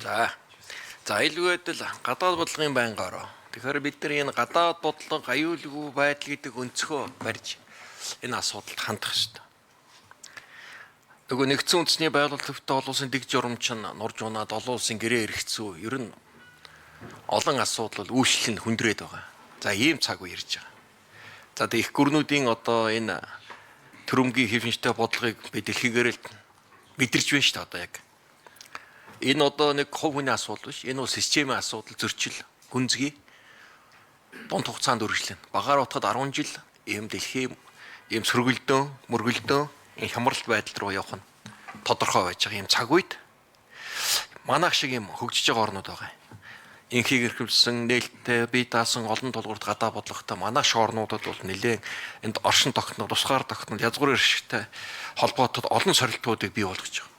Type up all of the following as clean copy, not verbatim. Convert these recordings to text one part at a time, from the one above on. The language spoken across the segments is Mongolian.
За илгүйд л гадаад бодлогын байнга ороо. Тэгэхээр бид нар энэ гадаад бодлого аюулгүй байдал гэдэг өнцгөө барьж энэ асуудалд хандах ёстой. Нөгөө нэгдсэн үндэсний байгууллагатай олон улсын дэг журамч нь нурж унаад олон улсын гэрээ эргэцүү ер нь олон асуудал үйлчлэл нь хүндрээд байгаа. За ийм цаг үе ирж байгаа. За тэг их гүрнүүдийн одоо энэ төрөмгийн хэвшинжтэй бодлогыг бид дэлхийгээр л мэдэрч байна шүү дээ одоо яг. Энэ одоо нэг хувь хүний асуудал биш. Энэ бол системийн асуудал, зөрчил, гүнзгий дунд хугацаанд үргэлжлэнэ. Багаар утгад 10 жил ийм дэлхийн ийм сөргөлдөөн, мөргөлдөөн, ийм хямралт байдал руу явах нь тодорхой байж байгаа. Ийм цаг үед манайх шиг ийм хөгжиж байгаа орнууд байгаа. Инхийг эрхэлсэн, нээлттэй, бие даасан олон тулгуурт гадаа бодлоготой манайх шиг орнуудад бол нэлээд энд оршин тогтнол, тусгаар тогтнол, язгуур иршигтэй холбоотой олон сорилтуудыг бий болгож байгаа.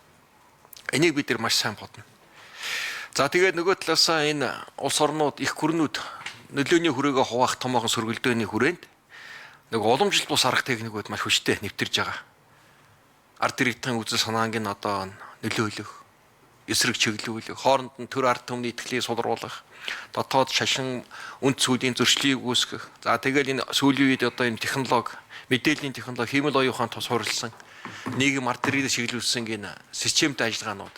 Энийг бид нар маш сайн бодно. За тэгээд нөгөө талаасаа энэ улс орнууд, их гүрнүүд нөлөөний хүрээгээ хуваах томоохон сөргөлдөөний хүрээнд нэг уламжлалт бус арга техникүүд маш хүчтэй нэвтэрж байгаа. Ард иргэдийн үзэл санаанг нь одоо нөлөөлөх, эсрэг чиглүүлэх, хооронд нь төр ард түмний итгэлийг сулруулах, дотоод шашин үнд цэвлийн зөрчлийг үүсгэх. За тэгээд энэ сүүлийн үед одоо энэ технологи, мэдээллийн технологи, хиймэл оюухан тус хурлсан нийгэм ард иргэдэд чиглүүлсэн энэ системтэй ажиллагаанууд.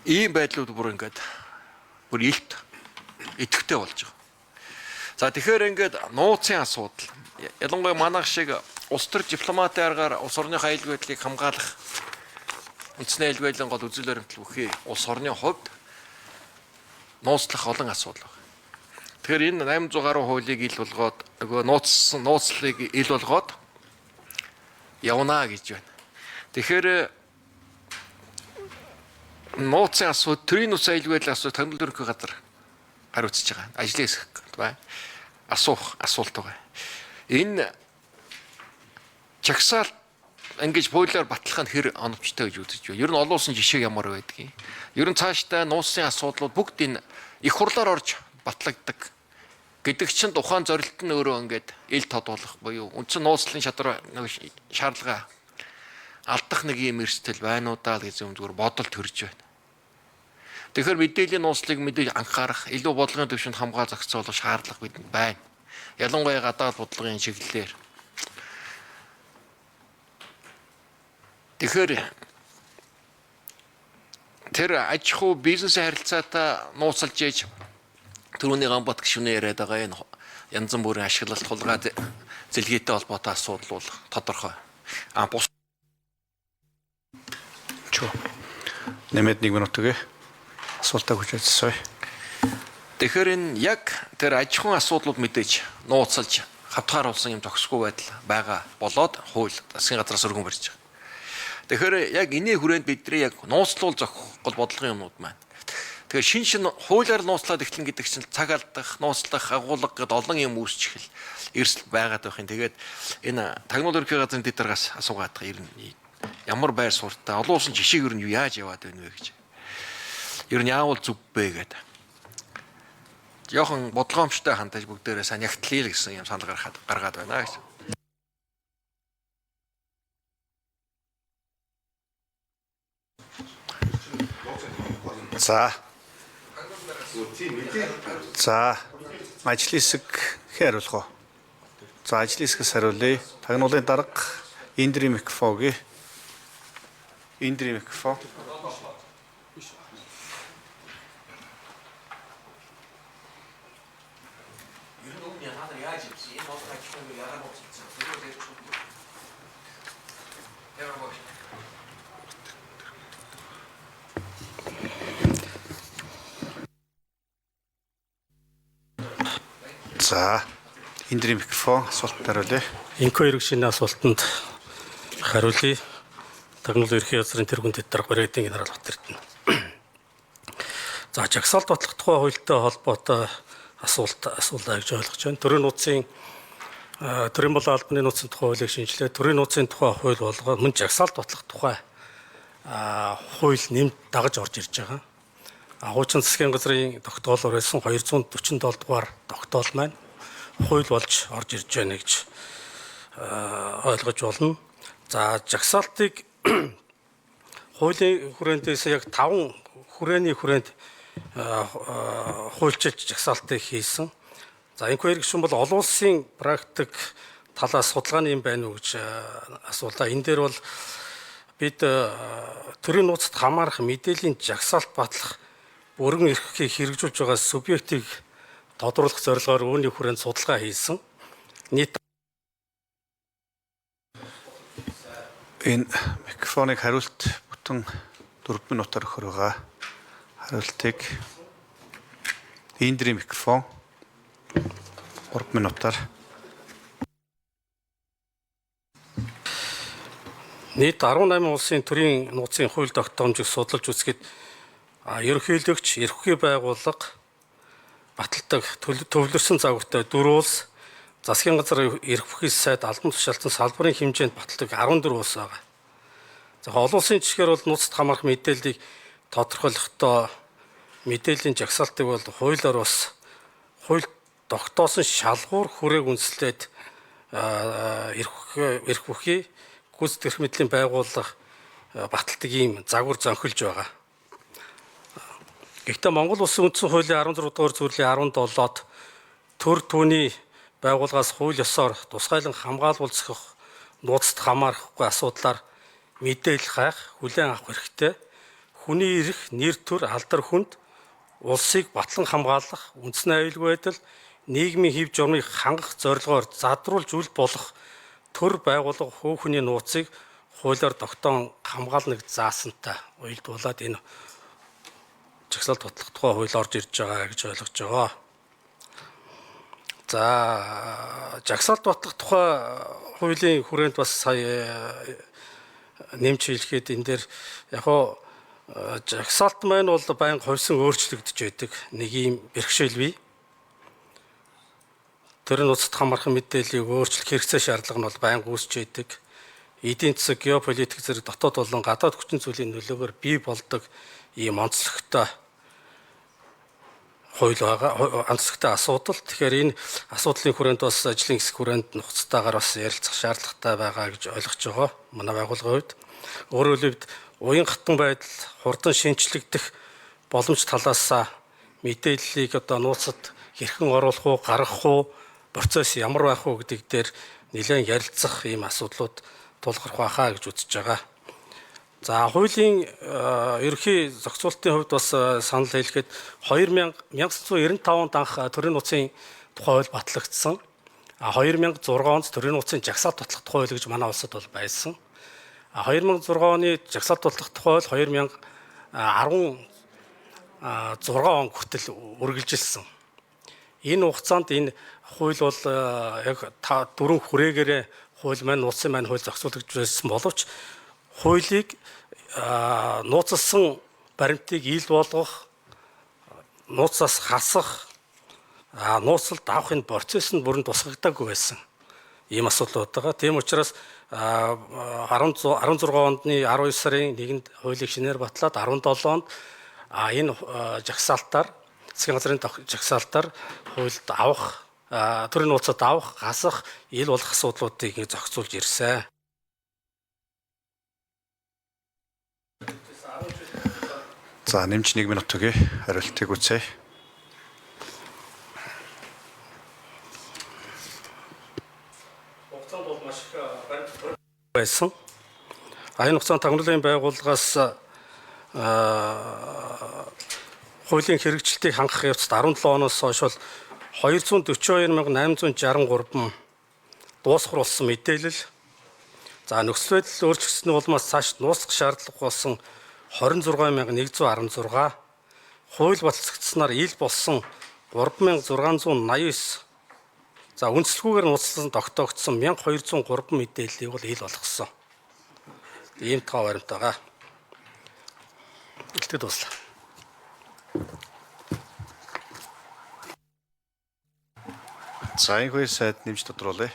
Ийм байдлууд бүр ингээд бүр илт идэвхтэй болж байгаа. За тэгэхээр ингээд нууцын асуудал ялангуяа манайх шиг улс төр дипломатын аргаар улс орны аюулгүй байдлыг хамгаалах үндэсний аюулгүй байдлын гол үзэл баримтлал бүхий улс орны хувьд нууцлах олон асуудал байна. Тэгэхээр энэ 800 гаруй хуулийг ил болгоод нөгөө нууцлалыг ил болгоод явна гэж байна. Тэгэхээр нууцын асуудал, төрийн нууц аюулгүй байдлын асуудал тагнуул төрөнхий газар хариуцж байгаа. Ажлын хэсэг бай. Асуулт байгаа. Энэ чагсаалт ингэж бойлоор батлах нь хэр оновчтой гэж үзэж байна. Ер нь олон улсын жишээ ямар байдгийг. Ер нь цаашдаа нууцын асуудлууд бүгд энэ их хурлаар орж батлагддаг гэдэг чинь тухайн зорилт нь өөрөө ингээд ил тодуулах буюу үндсэн нууцлалын шаардлага алдах нэг юм эрсдэл байна уу даа гэж зүгээр бодол төрж байна. Тэгэхээр мэдээллийн нууцлыг мэдээж анхаарах, илүү бодлогын төвшөнд хамгаалах зохицуулах шаардлага бидэнд байна. Ялангуяа гадаад бодлогын чиглэлээр. Тэгэхээр тэр аж ахуй бизнесийн харилцаатай нууцлж ээж түрүүний Гамбат гишүүнээ яриад байгаа энэ янз бүрийн ашиглалт хулгай зэлгээтэй холбоотой асуудал бол тодорхой. Бус нэмээд 1 минут өгье. Асуултаа хүчээсэй. Тэгэхээр энэ яг тэр аж ахуйн асуудлууд мэдээж нууцлж хавтгааруулсан юм зохисгүй байдал байгаа болоод хууль засгийн газраас өргөн барьж байгаа. Тэгэхээр яг энэний хүрээнд бидний яг нууцлуул зохиол бодлогын юмнууд маань. Тэгэхээр шин хуулиар нууцлаад эхлэн гэдэг чинь цаг алдах, нууцлах, агуулга гэд олон юм үүсчих хэл эрсдэл байгаад байх юм. Тэгээд энэ тагнуул ерөнхий газрын дэдэргээс асуугаад байгаа ямар байр суурьтай олон улсын жишээг ер нь яаж яваад байна вэ гэж. Ер нь яавал зүв бэ гэдэг. Жохон бодлогоомжтой хандаж бүгдээрээ сайн ягтлъя гэсэн юм санал гаргаад байна гэж. За ажлын хэсэг хариулах уу? За ажлын хэсгээс хариулъя. Тагнуулын дарга Индри микрофогийн микрофон. За Индри микрофон асуултанд хариулъя. Инко иргэшийн асуултанд хариулъя. Тагнуул ерхий газрын тэргүүнд дарга баригдын генерал Батэрдэн. За жагсаалт батлах тухай хуультай холбоотой асуулаа гэж ойлгож байна. Төрийн нууцын төрийн болон албаны нууцын тухай хуулийг шинжилээ. Төрийн нууцын тухай хууль болгоод мөн жагсаалт батлах тухай хууль нэмж дагаж орж ирж байгаа. Хуучин засгийн газрын тогтоолоор байсан 247 дугаар тогтоол маань хууль болж орж ирж байна гэж ойлгож болно. За жагсаалтыг хуулийн хүрээндээс яг 5 хүрээний хүрээнд хуульчилж жагсаалтыг хийсэн. За энэхүү хэрэгшин бол олон улсын практик талаас судалгааны юм байна уу гэж асуулаа. Энэ дээр бол бид төрийн нууцад хамаарах мэдээллийн жагсаалт батлах бүрэн эрхийг хэрэгжүүлж байгаа субъектыг тодруулах зорилгоор үүний хүрээнд судалгаа хийсэн. Нийт Энэ микрофоныг хариулт бүтэн 4 минутаар өгөх байгаа. Хариултыг эндрийн микрофон 3 минутаар. нийт 18 улсын төрийн нууцын хууль тогтоомжийг судалж үзэхэд ерөнхийлөгч, эрхлэхүй байгууллага баталдаг төвлөрсөн загвартай 4 улс, засгийн газар эрх бүхий сайд албан тушаалтан салбарын хэмжээнд баталдаг 14 улс байгаа. За олон улсын жишгээр бол нууцад хамаарах мэдээллийг тодорхойлохдоо мэдээллийн жагсаалтыг бол хуулиар бас хууль тогтоосон шалгуур хүрээг үндэслээд эрх бүхий гүйцэтгэх эрх мэдлийн байгууллага баталдаг ийм загвар зөнхөлж байгаа. Гэхдээ Монгол Улсын үндсэн хуулийн 16 дугаар зүйлийн 17-д төр түүний байгууллагаас хууль ёсоор тусгайлан хамгаалал зохих нууцад хамаарахгүй асуудлаар мэдээлэл хайх, хүлээн авах хэрэгтэй. Хүний эрх, нэр төр, алдар хүнд улсыг батлан хамгаалах, үндэсний аюулгүй байдал, нийгмийн хэв журмыг хангах зорилгоор задруулж үл болох төр байгууллага хүүхний нууцыг хуулиар тогтоон хамгаалныг заасантай уялдуулаад энэ жагсаалт батлах тухай хууль орж ирж байгаа гэж ойлгож байгаа. За жагсаалт батлах тухай хуулийн хүрээнд бас сая нэмж хэлэхэд энэ дээр яг хоо жагсаалт маань бол байнга хувьсан өөрчлөгдөж байдаг нэг юм бэрхшээл бий. Төрийн нууцад хамаархан мэдээллийг өөрчлөх хэрэгцээ шаардлага нь бол байнга үүсч байдаг. Эдийн засаг, геополитик зэрэг дотоод болон гадаад хүчин зүйлийн нөлөөгөөр бий болдог ийм онцлогтой хууль байгаа, онцлогтой асуудал. Тэгэхээр энэ асуудлын хүрээнд бас ажлын хэсэг хүрээнд нухацтайгаар бас ярилцах шаардлагатай байгаа гэж ойлгож байгаа. Манай байгууллагын хувьд өөрөөр хэлбэл уян хатан байдал, хурдан шинчлэгдэх боломж талаас мэдээллийг одоо нууцад хэрхэн оруулах уу, гаргах уу, процесс ямар байх уу гэдэг дээр нэлээд ярилцах ийм асуудлууд тулгарх байхаа гэж үзэж байгаа. За хуулийн ерөнхий зохицуулалтын хувьд бас санал хэлэхэд 1995 онд анх төрийн нууцын тухай хууль батлагдсан. 2006 онд төрийн нууцын жагсаалт батлах тухай хууль гэж манай улсад бол байсан. 2006 оны жагсаалт батлах тухай хууль 2016 он хүртэл үргэлжилсэн. Энэ хугацаанд энэ хууль бол яг 4 хүрээгээрээ хууль маань нууцын маань хууль зохицуулагдж байсан боловч хуулийг нууцлсан баримтыг ил болгох, нууцаас хасах, нууцлалд авах энэ процесс нь бүрэн тусгагдаагүй байсан. Ийм асуудлууд байгаа. Тийм учраас 16 ондны 12 сарын 1-нд хуулийг шинээр батлаад 17 онд энэ жагсаалтаар засгийн газрын жагсаалтаар хуульд авах, төрийн нууцад авах, хасах, ил болох асуудлуудыг зохицуулж ирсэн. За нэмж 1 минут өгье. Хариултыг үзье. Хугацаанд бол маш их баримт байсан. Энэ хугацаанд тагнуулын байгууллагаас хуулийн хэрэгжилтийг хангах явцад 17 оноос хойш бол 242,863 дуусгар болсон мэдээлэл. За нөхцөл байдал өөрчлөгдсөний улмаас цааш нууцлах шаардлага болсон 26,116, хууль батлагдсанаар ил болсон 3,689. За үндслэгүүгээр нууцлан тогтоогдсон 1,203 мэдээллийг бол ил болгосон. Ийм тоо баримт байгаа. Илтгэж дуслаа. За энэ хууль сайд нэмж тодруулъя.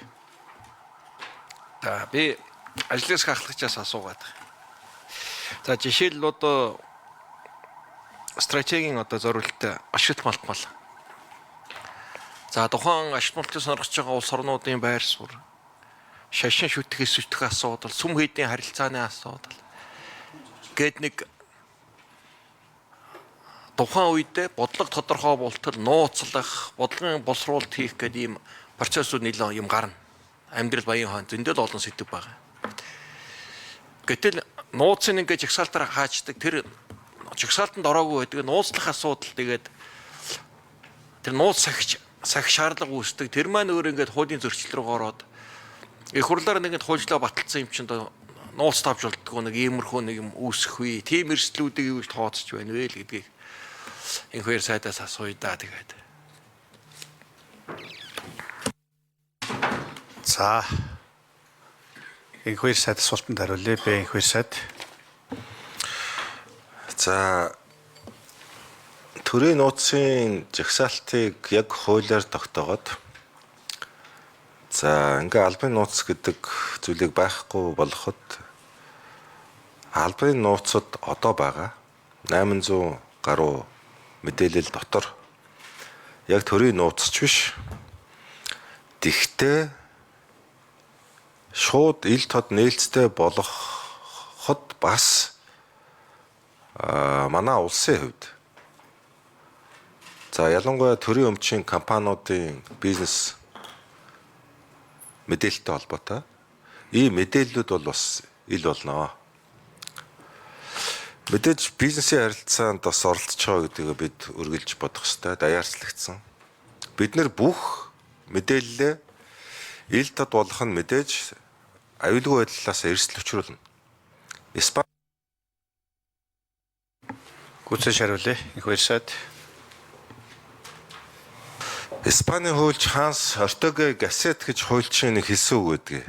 За би ажлаас хахлагчаас асуугаад байна. За жишээл одоо стратегийн одоо зорилттой ашигт малтмал. За тухайн ашигт малтыг сонирхож байгаа улс орнуудын байр суурь, шашин шүтгэх асуудал, сүм хийдийн харилцааны асуудал. гээд нэг тухайн үедээ бодлого тодорхой болтол нууцлах, бодлогын боловсруулалт хийх гэдэг ийм процессууд нэлээд юм гарна. Амьдрал баян хаан зөндөл олон сэдв байгаа. Гэтэл нууцын ингээд жагсаалтаар хаачдаг тэр жагсаалтанд ороогүй байдаг нууцлах асуудал тэгээд тэр нууц сахиж шаардлага үүсдэг. Тэр маань өөр ингээд хуулийн зөрчил рүү ороод их хурлаар нэг хуульчлаа баталсан юм чинь нууц тавж болдгоо нэг иймэрхүү нэг юм үүсэх үе. Тим эрсдлүүдийг юу ч тооцож байна вэ л гэдгийг энэ хоёр сайдаас асууя да тэгээд. За энэ хоёр сайд асуултанд хариулъя. Би энэ хоёр сайд. За төрийн нууцын жагсаалтыг яг хуулиар тогтоогоод за ингээ албаны нууц гэдэг зүйлийг байхгүй болгоход албаны нууцад одоо байгаа 800 гаруй мэдээлэл дотор яг төрийн нууцч биш. Тэгтээ шууд ил тод нээлттэй болгоход бас манай улсын хувьд за ялангуяа төрийн өмчийн компаниудын бизнес мэдээлэлтэй холбоотой ийм мэдээллүүд бол бас ил болно. Мэдээж бизнесийн харилцаанд бас оролцож байгаа гэдгийг бид үргэлж бодох ёстой, даяарчлагдсан. Бид нэр бүх мэдээлэлээ ил тод болох нь мэдээж аюулгүй байдлаас эрсдэл учруулна. Гүцэж хариулъя. Энэ хоёр сайд. Испаний хуульч Ханс Ортега Гассет гэж хуульчин нэг хэлсэн үг гэдэг.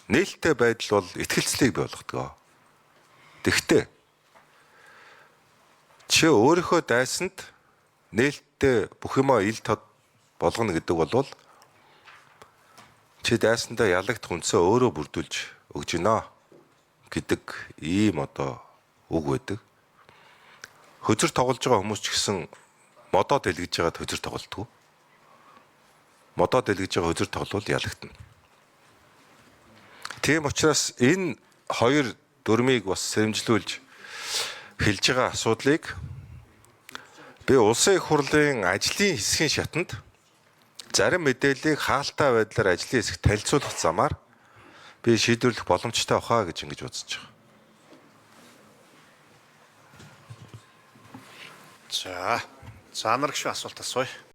Нээлттэй байдал бол итгэлцлийг бий болгодог. Тэгтээ чи өөрийнхөө дайсанд нээлттэй бүх юмаа ил тод болгоно гэдэг бол чи дайсандаа ялагдах үндсээ өөрөө бүрдүүлж өгж гинэ гэдэг ийм одоо үг байдаг. Хөзөр тоглож байгаа хүмүүс ч гэсэн модоо дэлгэж байгаад хөзөр тоглолтгүй. Модоо дэлгэж байгаа хөзөр тоглол ялагдана. Тийм учраас энэ хоёр дүрмийг бас сэрэмжлүүлж хэлж байгаа асуудлыг би улсын их хурлын ажлын хэсгийн шатанд зарим мэдээллийг хаалттай байдлаар ажлын хэсэгт танилцуулах замаар би шийдвэрлэх боломжтой бахаа гэж ингэж үзэж байгаа. За. За нар гişүн асуулт асууя.